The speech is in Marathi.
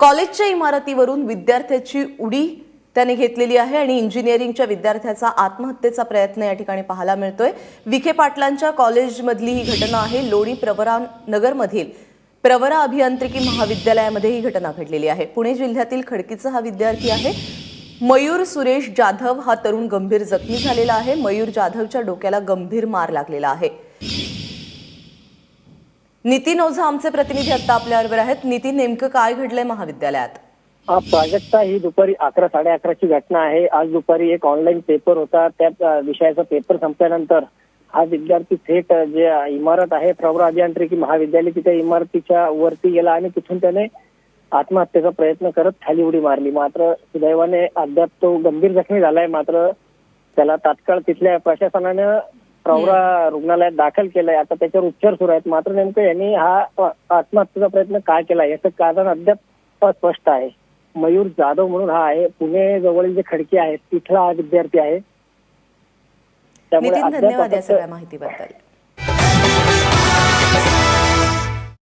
कॉलेजच्या इमारतीवरून विद्यार्थ्याची उडी त्याने घेतलेली आहे आणि इंजिनिअरिंगच्या विद्यार्थ्याचा आत्महत्येचा प्रयत्न या ठिकाणी पाहायला मिळतोय। विखे पाटलांच्या कॉलेजमधली ही घटना आहे। लोणी प्रवरा नगरमधील प्रवरा अभियांत्रिकी महाविद्यालयामध्ये ही घटना घडलेली आहे। पुणे जिल्ह्यातील खडकीचा हा विद्यार्थी आहे। मयूर सुरेश जाधव हा तरुण गंभीर जखमी झालेला आहे। मयूर जाधवच्या डोक्याला गंभीर मार लागलेला आहे। नितीन ओझा आमचे प्रतिनिधी आता आपल्याबरोबर आहेत। नितीन, नेमकं काय घडलंय महाविद्यालयात? प्राजक्ता, ही दुपारी 11 11:30ची घटना आहे। आज दुपारी एक ऑनलाईन पेपर होता, त्या विषयाचा पेपर संपल्यानंतर हा विद्यार्थी थेट जे इमारत आहे प्रवरा अभियांत्रिकी महाविद्यालय तिच्या इमारतीच्या वरती गेला आणि तिथून त्याने आत्महत्येचा प्रयत्न करत खाली उडी मारली। मात्र सुदैवाने अद्याप तो गंभीर जखमी झालाय। मात्र त्याला तात्काळ तिथल्या प्रशासनाने प्रवरा रुग्णालयात दाखल केलंय। आता त्याच्यावर उपचार सुरू आहेत। मात्र नेमकं यांनी हा आत्महत्येचा प्रयत्न का केला याचं कारण अद्याप अस्पष्ट आहे। मयूर जाधव म्हणून हा आहे, पुणे जवळील जे खडकी आहे तिथला हा विद्यार्थी आहे। त्यामुळे धन्यवाद या सगळ्या माहितीबद्दल।